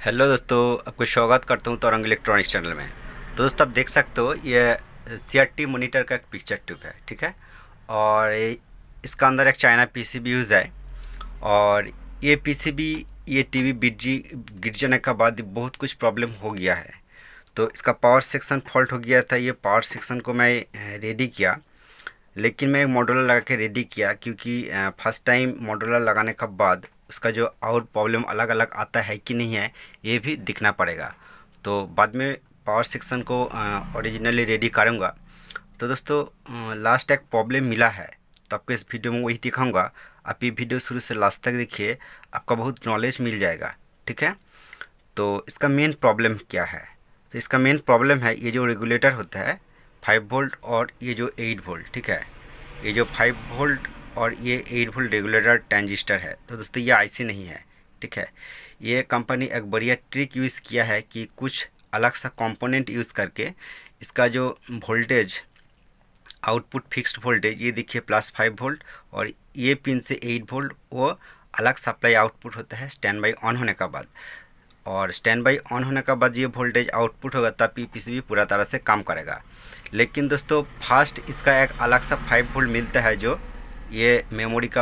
Hello दोस्तों, आपको स्वागत करता हूँ तौरंग इलेक्ट्रॉनिक्स चैनल में। तो दोस्तों आप देख सकते हो ये CRT मॉनिटर का एक पिक्चर ट्यूब है, ठीक है। और इसका अंदर एक चाइना पीसीबी यूज़ है। और ये पीसीबी ये टीवी गिर जाने के बाद बहुत कुछ प्रॉब्लम हो गया है। तो इसका पावर सेक्शन फॉल्ट हो गया था। ये पावर सेक्शन को मैं रेडी किया, लेकिन मैं मॉड्यूलर लगा के रेडी किया, क्योंकि फर्स्ट टाइम मॉड्यूलर लगाने के बाद उसका जो और प्रॉब्लम अलग अलग आता है कि नहीं है ये भी दिखना पड़ेगा। तो बाद में पावर सेक्शन को ओरिजिनली रेडी करूँगा। तो दोस्तों लास्ट एक प्रॉब्लम मिला है, तो आपको इस वीडियो में वही दिखाऊंगा। आप ये वीडियो शुरू से लास्ट तक देखिए, आपका बहुत नॉलेज मिल जाएगा, ठीक है। तो इसका मेन प्रॉब्लम क्या है? तो इसका मेन प्रॉब्लम है ये जो रेगुलेटर होता है 5 वोल्ट और ये जो 8 वोल्ट, ठीक है। ये जो 5 वोल्ट और ये 8 वोल्ट रेगुलेटर ट्रांजिस्टर है। तो दोस्तों ये आईसी नहीं है, ठीक है। ये कंपनी एक बढ़िया ट्रिक यूज़ किया है कि कुछ अलग सा कंपोनेंट यूज़ करके इसका जो वोल्टेज आउटपुट फिक्स्ड वोल्टेज ये देखिए +5 वोल्ट, और ये पिन से 8 वोल्ट वो अलग सप्लाई आउटपुट होता है स्टैंड बाई ऑन होने का बाद। और स्टैंड बाई ऑन होने के बाद ये वोल्टेज आउटपुट होगा, तब पीसीबी पूरा तरह से काम करेगा। लेकिन दोस्तों फास्ट इसका एक अलग सा 5 वोल्ट मिलता है, जो ये मेमोरी का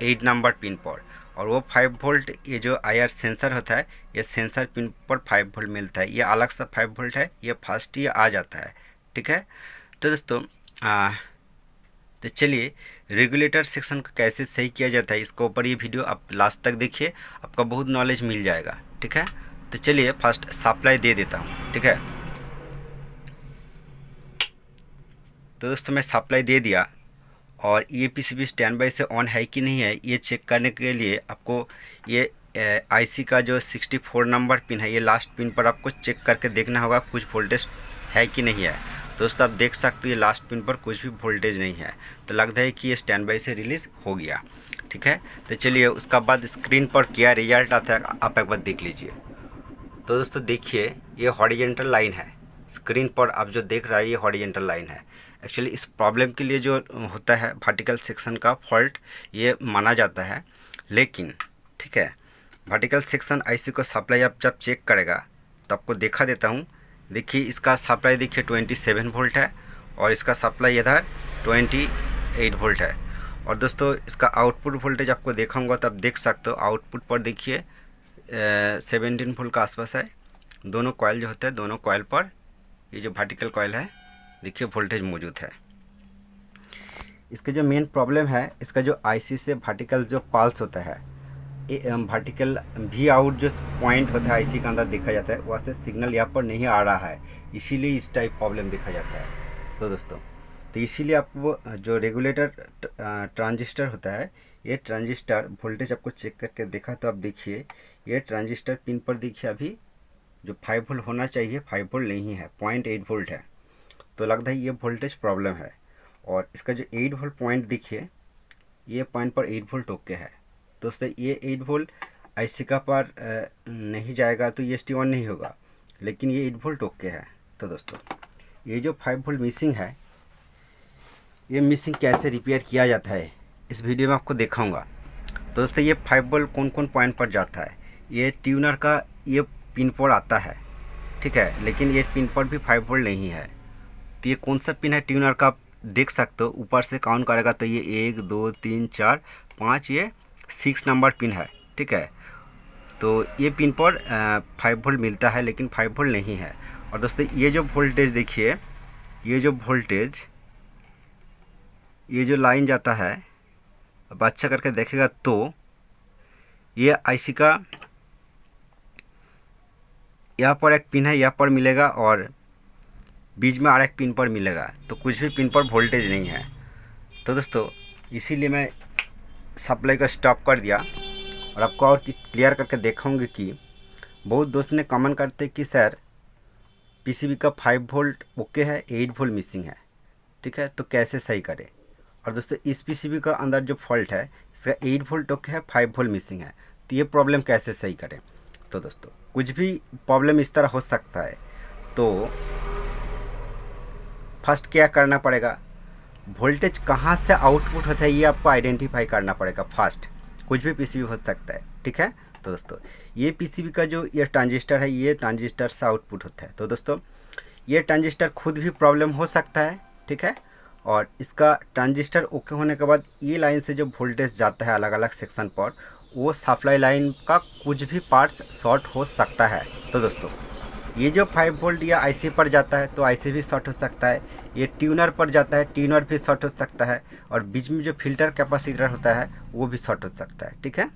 8 नंबर पिन पर। और वो 5 वोल्ट ये जो IR सेंसर होता है ये सेंसर पिन पर 5 वोल्ट मिलता है। ये अलग सा 5 वोल्ट है, ये फास्ट ये आ जाता है, ठीक है। तो दोस्तों तो चलिए रेगुलेटर सेक्शन को कैसे सही किया जाता है इसके ऊपर ये वीडियो आप लास्ट तक देखिए, आपका बहुत नॉलेज मिल जाएगा, ठीक है। तो चलिए फर्स्ट सप्लाई दे देता हूँ, ठीक है। तो दोस्तों मैं सप्लाई दे दिया, और ये पीसीबी स्टैंड बाई से ऑन है कि नहीं है ये चेक करने के लिए आपको ये आईसी का जो 64 नंबर पिन है ये लास्ट पिन पर आपको चेक करके देखना होगा कुछ वोल्टेज है कि नहीं है। दोस्तों आप देख सकते हो ये लास्ट पिन पर कुछ भी वोल्टेज नहीं है, तो लगता है कि ये स्टैंड बाई से रिलीज़ हो गया, ठीक है। तो चलिए उसका बाद स्क्रीन पर क्या रिजल्ट आता है आप एक बार देख लीजिए। तो दोस्तों देखिए ये हॉरिजेंटल लाइन है, स्क्रीन पर आप जो देख रहा है ये हॉरिजेंटल लाइन है। एक्चुअली इस प्रॉब्लम के लिए जो होता है वर्टिकल सेक्शन का फॉल्ट ये माना जाता है, लेकिन ठीक है वर्टिकल सेक्शन आईसी को सप्लाई आप जब चेक करेगा तो आपको देखा देता हूँ। देखिए इसका सप्लाई देखिए 27 वोल्ट है, और इसका सप्लाई इधर 28 वोल्ट है। और दोस्तों इसका आउटपुट वोल्टेज आपको दिखाऊंगा तो आप देख सकते हो आउटपुट पर देखिए 17 वोल्ट का आसपास है। दोनों कॉइल जो होते हैं दोनों कॉइल पर ये जो वर्टिकल कॉइल है देखिए वोल्टेज मौजूद है। इसका जो मेन प्रॉब्लम है इसका जो आईसी से वर्टिकल जो पल्स होता है वर्टिकल भी आउट जो पॉइंट होता है आईसी के अंदर देखा जाता है, वहाँ से सिग्नल यहाँ पर नहीं आ रहा है, इसीलिए इस टाइप प्रॉब्लम देखा जाता है। तो दोस्तों तो इसीलिए आपको जो रेगुलेटर ट्रांजिस्टर होता है ये ट्रांजिस्टर वोल्टेज आपको चेक करके देखा तो आप देखिए ये ट्रांजिस्टर पिन पर देखिए अभी जो 5 वोल्ट होना चाहिए 5 वोल्ट नहीं है, 0.8 वोल्ट है। तो लगता है ये वोल्टेज प्रॉब्लम है। और इसका जो 8 वोल्ट पॉइंट देखिए ये पॉइंट पर 8 वोल्ट ओके है। दोस्तों ये 8 वोल्ट आईसी का पर नहीं जाएगा तो ये ST ऑन नहीं होगा, लेकिन ये 8 वोल्ट ओके है। तो दोस्तों ये जो 5 वोल्ट मिसिंग है ये मिसिंग कैसे रिपेयर किया जाता है इस वीडियो में आपको दिखाऊंगा। तो दोस्तों ये 5 वोल्ट कौन कौन पॉइंट पर जाता है, ये ट्यूनर का ये पिन पर आता है, ठीक है। लेकिन ये पिन पर भी 5 वोल्ट नहीं है। तो ये कौन सा पिन है ट्यूनर का आप देख सकते हो, ऊपर से काउंट करेगा तो ये 1 2 3 4 5 ये 6 नंबर पिन है, ठीक है। तो ये पिन पर 5 वोल्ट मिलता है लेकिन 5 वोल्ट नहीं है। और दोस्तों ये जो वोल्टेज देखिए ये जो वोल्टेज ये जो लाइन जाता है अब अच्छा करके देखेगा तो ये आईसी का यहाँ पर एक पिन है यहाँ पर मिलेगा, और बीच में और एक पिन पर मिलेगा, तो कुछ भी पिन पर वोल्टेज नहीं है। तो दोस्तों इसीलिए मैं सप्लाई को स्टॉप कर दिया, और आपको और क्लियर करके दिखाऊंगी कि बहुत दोस्त ने कमेंट करते कि सर पीसीबी का 5 वोल्ट ओके है 8 वोल्ट मिसिंग है, ठीक है, तो कैसे सही करें। और दोस्तों इस पीसीबी का अंदर जो फॉल्ट है इसका 8 वोल्ट ओके है 5 वोल्ट मिसिंग है, तो ये प्रॉब्लम कैसे सही करें। तो दोस्तों कुछ भी प्रॉब्लम इस तरह हो सकता है, तो फर्स्ट क्या करना पड़ेगा, वोल्टेज कहाँ से आउटपुट होता है ये आपको आइडेंटिफाई करना पड़ेगा फर्स्ट। कुछ भी पीसीबी हो सकता है, ठीक है। तो दोस्तों ये पीसीबी का जो ये ट्रांजिस्टर है, ये ट्रांजिस्टर से आउटपुट होता है। तो दोस्तों ये ट्रांजिस्टर खुद भी प्रॉब्लम हो सकता है, ठीक है। और इसका ट्रांजिस्टर ओके होने के बाद ये लाइन से जो वोल्टेज जाता है अलग अलग सेक्शन पर, वो सप्लाई लाइन का कुछ भी पार्ट्स शॉर्ट हो सकता है। तो दोस्तों ये जो 5 वोल्ट या आईसी पर जाता है तो आईसी भी शॉर्ट हो सकता है, ये ट्यूनर पर जाता है ट्यूनर भी शॉर्ट हो सकता है, और बीच में जो फिल्टर कैपेसिटर होता है वो भी शॉर्ट हो सकता है, ठीक है।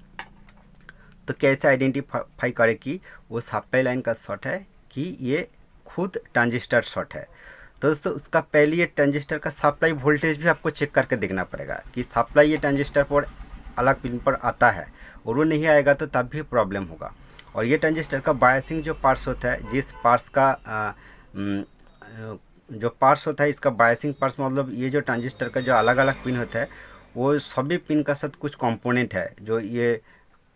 तो कैसे आइडेंटिफाई करें कि वो सप्लाई लाइन का शॉर्ट है कि ये खुद ट्रांजिस्टर शॉर्ट है। तो दोस्तों उसका पहले ये ट्रांजिस्टर का सप्लाई वोल्टेज भी आपको चेक करके देखना पड़ेगा कि सप्लाई ये ट्रांजिस्टर पर अलग पिन पर आता है, और वो नहीं आएगा तो तब भी प्रॉब्लम होगा। और ये ट्रांजिस्टर का बायसिंग जो पार्ट्स होता है, जिस पार्ट्स का जो पार्ट्स होता है इसका बायसिंग पार्ट्स, मतलब ये जो ट्रांजिस्टर का जो अलग अलग पिन होता है वो सभी पिन का साथ कुछ कंपोनेंट है, जो ये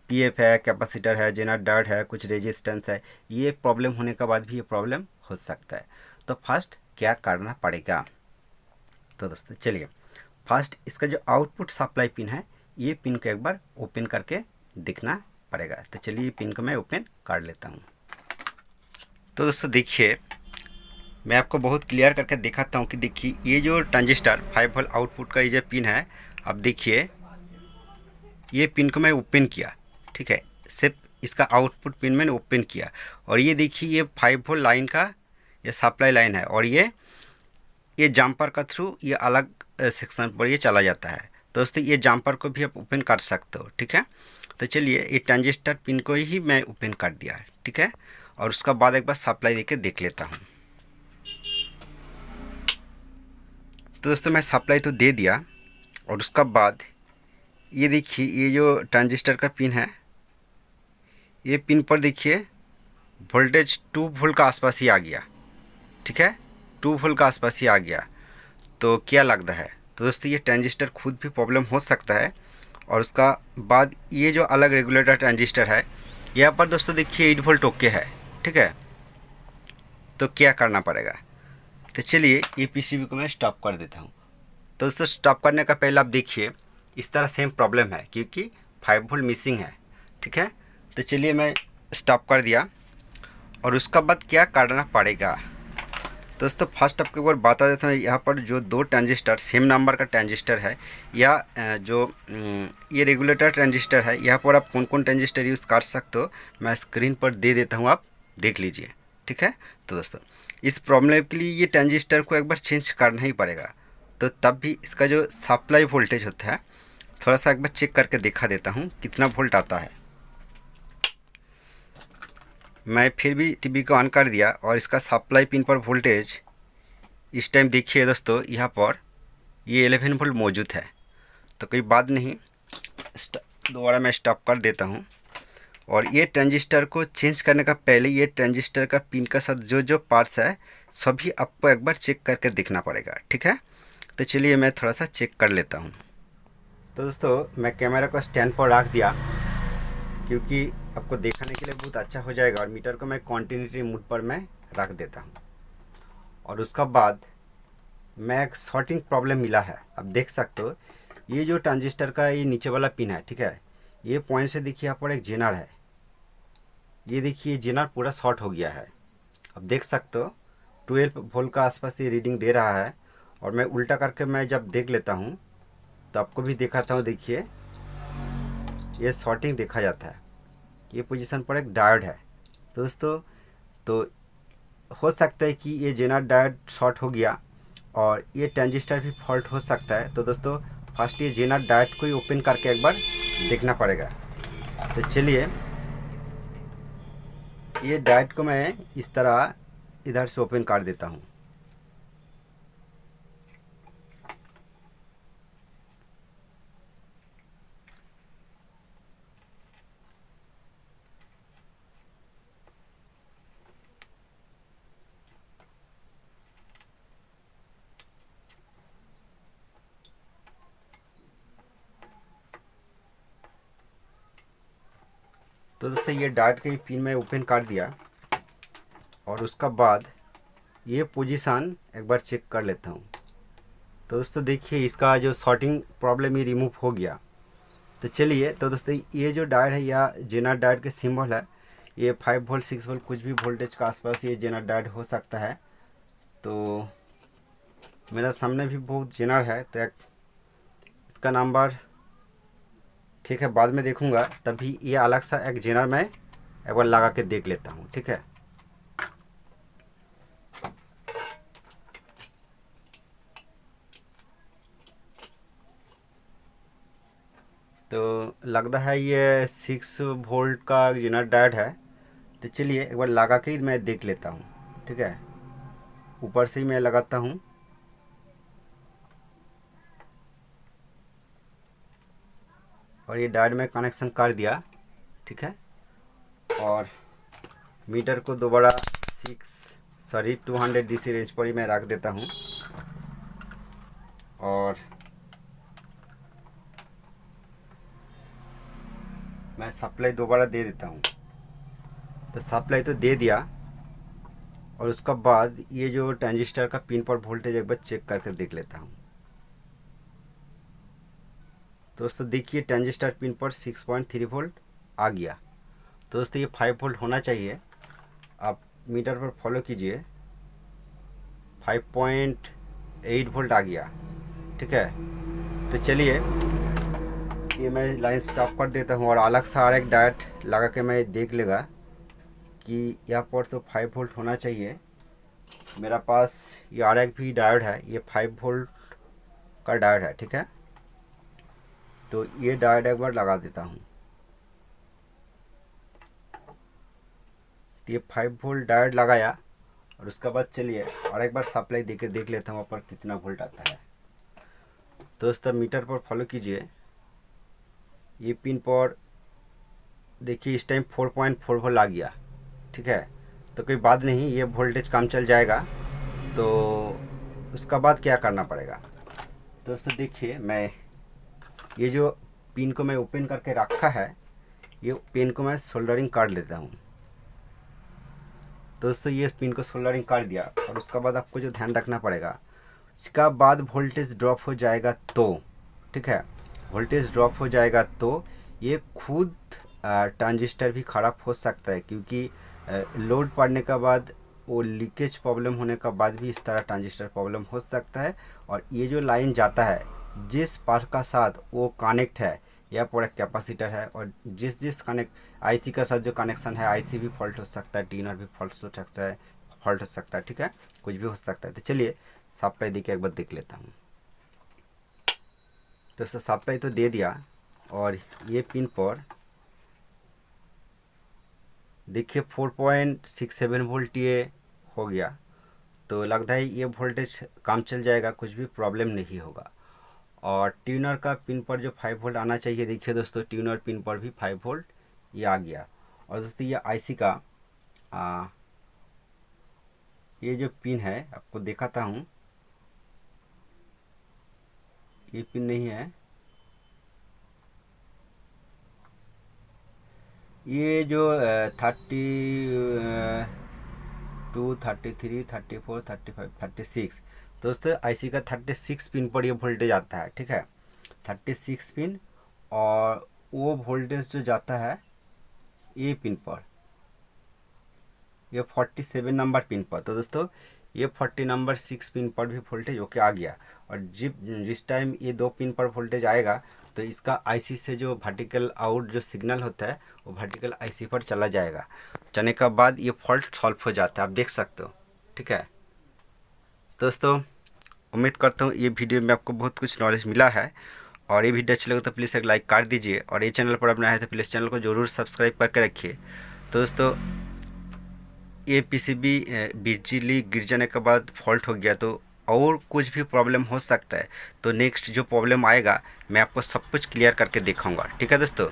पीएफ है, कैपेसिटर है, जेनर डायोड है, कुछ रेजिस्टेंस है। ये प्रॉब्लम होने के बाद भी ये प्रॉब्लम हो सकता है। तो फर्स्ट क्या करना पड़ेगा, तो दोस्तों चलिए फर्स्ट इसका जो आउटपुट सप्लाई पिन है ये पिन को एक बार ओपन करके देखना पड़ेगा। तो चलिए पिन को मैं ओपन कर लेता हूँ। तो दोस्तों देखिए मैं आपको बहुत क्लियर करके दिखाता हूँ कि देखिए ये जो ट्रांजिस्टर 5 वोल्ट आउटपुट का ये जो पिन है, अब देखिए ये पिन को मैं ओपन किया, ठीक है, सिर्फ इसका आउटपुट पिन मैंने ओपन किया, और ये देखिए ये 5 वोल्ट लाइन का ये सप्लाई लाइन है, और ये जम्पर का थ्रू ये अलग सेक्शन पर ये चला जाता है। तो दोस्तों ये जम्पर को भी आप ओपन कर सकते हो, ठीक है। तो चलिए ये ट्रांजिस्टर पिन को ही मैं ओपन कर दिया, ठीक है, और उसका बाद एक बार सप्लाई देके देख लेता हूँ। तो दोस्तों मैं सप्लाई तो दे दिया, और उसका बाद ये देखिए ये जो ट्रांजिस्टर का पिन है, ये पिन पर देखिए वोल्टेज 2 वोल्ट का आसपास ही आ गया, ठीक है, 2 वोल्ट का आसपास ही आ गया। तो क्या लगता है, तो दोस्तों ये ट्रांजिस्टर खुद भी प्रॉब्लम हो सकता है। और उसका बाद ये जो अलग रेगुलेटर ट्रांजिस्टर है यहाँ पर दोस्तों देखिए 8 वोल्ट ओके है, ठीक है। तो क्या करना पड़ेगा, तो चलिए ये पीसीबी को मैं स्टॉप कर देता हूँ। तो दोस्तों स्टॉप करने का पहले आप देखिए इस तरह सेम प्रॉब्लम है क्योंकि 5 वोल्ट मिसिंग है, ठीक है। तो चलिए मैं स्टॉप कर दिया, और उसका बाद क्या करना पड़ेगा। दोस्तों फर्स्ट आपको एक बार बता देता हूँ, यहाँ पर जो 2 ट्रांजिस्टर सेम नंबर का ट्रांजिस्टर है, या जो ये रेगुलेटर ट्रांजिस्टर है, यहाँ पर आप कौन कौन ट्रांजिस्टर यूज़ कर सकते हो मैं स्क्रीन पर दे देता हूँ, आप देख लीजिए, ठीक है। तो दोस्तों इस प्रॉब्लम के लिए ये ट्रांजिस्टर को एक बार चेंज करना ही पड़ेगा। तो तब भी इसका जो सप्लाई वोल्टेज होता है थोड़ा सा एक बार चेक करके दिखा देता हूँ कितना वोल्ट आता है। मैं फिर भी टीवी को ऑन कर दिया, और इसका सप्लाई पिन पर वोल्टेज इस टाइम देखिए दोस्तों यहाँ पर ये 11 वोल्ट मौजूद है। तो कोई बात नहीं, दोबारा मैं स्टॉप कर देता हूँ। और ये ट्रांजिस्टर को चेंज करने का पहले ये ट्रांजिस्टर का पिन का साथ जो जो पार्ट्स है सभी आपको एक बार चेक करके देखना पड़ेगा, ठीक है। तो चलिए मैं थोड़ा सा चेक कर लेता हूँ। तो दोस्तों मैं कैमरा को स्टैंड पर रख दिया क्योंकि आपको देखने के लिए बहुत अच्छा हो जाएगा, और मीटर को मैं कॉन्टिन्यूटी मोड पर मैं रख देता हूँ। और उसका बाद मैं एक शॉर्टिंग प्रॉब्लम मिला है, आप देख सकते हो ये जो ट्रांजिस्टर का ये नीचे वाला पिन है, ठीक है, ये पॉइंट से देखिए यहाँ पर एक जेनर है, ये देखिए जेनर पूरा शॉर्ट हो गया है। आप देख सकते हो 12 वोल्ट का आसपास ये रीडिंग दे रहा है, और मैं उल्टा करके मैं जब देख लेता हूँ तो आपको भी दिखाता हूँ। देखिए ये शॉर्टिंग देखा जाता है, ये पोजीशन पर एक डायोड है। तो दोस्तों तो हो सकता है कि ये जेनर डायोड शॉर्ट हो गया और ये ट्रांजिस्टर भी फॉल्ट हो सकता है। तो दोस्तों फर्स्ट ये जेनर डायोड को ही ओपन करके एक बार देखना पड़ेगा। तो चलिए ये डायोड को मैं इस तरह इधर से ओपन कर देता हूँ। तो दोस्तों ये डायोड के पिन में ओपन कर दिया, और उसका बाद ये पोजीशन एक बार चेक कर लेता हूँ। तो दोस्तों देखिए इसका जो शॉर्टिंग प्रॉब्लम ये रिमूव हो गया, तो चलिए, तो दोस्तों ये जो डायोड है या जेनर डायोड के सिंबल है, ये 5 वोल्ट 6 वोल्ट कुछ भी वोल्टेज के आसपास ये जेनर डायोड हो सकता है। तो मेरा सामने भी बहुत जेनर है, तो इसका नंबर ठीक है बाद में देखूंगा, तभी ये अलग सा एक जेनर मैं एक बार लगा के देख लेता हूँ। ठीक है, तो लगता है ये 6 वोल्ट का जेनर डायोड है। तो चलिए एक बार लगा के ही मैं देख लेता हूँ। ठीक है, ऊपर से ही मैं लगाता हूँ। और ये डायोड में कनेक्शन कर दिया। ठीक है, और मीटर को दोबारा 200 DC रेंज पर ही मैं रख देता हूँ। और मैं सप्लाई दोबारा दे देता हूँ। तो सप्लाई तो दे दिया, और उसका बाद ये जो ट्रांजिस्टर का पिन पर वोल्टेज एक बार चेक करके देख लेता हूँ। दोस्तों देखिए, ट्रांजिस्टर पिन पर 6.3 वोल्ट आ गया। तो दोस्तों ये 5 वोल्ट होना चाहिए। आप मीटर पर फॉलो कीजिए, 5.8 वोल्ट आ गया। ठीक है, तो चलिए ये मैं लाइन स्टॉप कर देता हूँ और अलग सा और एक डायोड लगा के मैं देख लेगा कि यहाँ पर तो 5 वोल्ट होना चाहिए। मेरा पास ये और एक भी डायोड है, ये 5 वोल्ट का डायोड है। ठीक है, तो ये डायोड एक बार लगा देता हूँ। तो ये 5 वोल्ट डायोड लगाया, और उसके बाद चलिए और एक बार सप्लाई दे के देख लेता हूँ वहाँ पर कितना वोल्ट आता है। दोस्तों मीटर पर फॉलो कीजिए, ये पिन पर देखिए इस टाइम 4.4 वोल्ट आ गया। ठीक है, तो कोई बात नहीं, ये वोल्टेज काम चल जाएगा। तो उसका बाद क्या करना पड़ेगा दोस्तों, देखिए मैं ये जो पिन को मैं ओपन करके रखा है, ये पिन को मैं सोल्डरिंग कर लेता हूँ। दोस्तों ये पिन को सोल्डरिंग कर दिया, और उसका बाद आपको जो ध्यान रखना पड़ेगा, इसका बाद वोल्टेज ड्रॉप हो जाएगा तो, ठीक है, वोल्टेज ड्रॉप हो जाएगा तो ये खुद ट्रांजिस्टर भी ख़राब हो सकता है, क्योंकि लोड पड़ने के बाद वो लीकेज प्रॉब्लम होने का बाद भी इस तरह ट्रांजिस्टर प्रॉब्लम हो सकता है। और ये जो लाइन जाता है जिस पार्ट का साथ वो कनेक्ट है, यह पूरा कैपेसिटर है, और जिस कनेक्ट आईसी का साथ जो कनेक्शन है, आईसी भी फॉल्ट हो सकता है, टीनर भी फॉल्ट हो सकता है। ठीक है, कुछ भी हो सकता है। तो चलिए सप्लाई दे के एक बार देख लेता हूँ। तो सप्लाई तो दे दिया, और ये पिन पर देखिए 4.67 वोल्ट ये हो गया। तो लगता है ये वोल्टेज काम चल जाएगा, कुछ भी प्रॉब्लम नहीं होगा। और ट्यूनर का पिन पर जो 5 वोल्ट आना चाहिए, देखिए दोस्तों ट्यूनर पिन पर भी 5 वोल्ट ये आ गया। और दोस्तों ये आईसी का ये जो पिन है आपको दिखाता हूँ, ये पिन नहीं है, ये जो 32, 33, 34, 35, 36 दोस्तों आईसी का 36 पिन पर ये वोल्टेज आता है। ठीक है, 36 पिन, और वो वोल्टेज जो जाता है ये पिन पर, ये 47 नंबर पिन पर। तो दोस्तों ये 40 नंबर 6 पिन पर भी वोल्टेज ओके आ गया। और जिस टाइम ये 2 पिन पर वोल्टेज आएगा, तो इसका आईसी से जो वर्टिकल आउट जो सिग्नल होता है वो वर्टिकल आईसी पर चला जाएगा। चलने के बाद ये फॉल्ट सॉल्व हो जाता है, आप देख सकते हो। ठीक है दोस्तों, उम्मीद करता हूँ ये वीडियो में आपको बहुत कुछ नॉलेज मिला है। और ये वीडियो अच्छा लगे तो प्लीज़ एक लाइक कर दीजिए, और ये चैनल पर अपना है तो प्लीज़ चैनल को ज़रूर सब्सक्राइब करके रखिए। तो दोस्तों ये पीसीबी बिजली गिर जाने के बाद फॉल्ट हो गया, तो और कुछ भी प्रॉब्लम हो सकता है। तो नेक्स्ट जो प्रॉब्लम आएगा मैं आपको सब कुछ क्लियर करके दिखाऊंगा। ठीक है दोस्तों।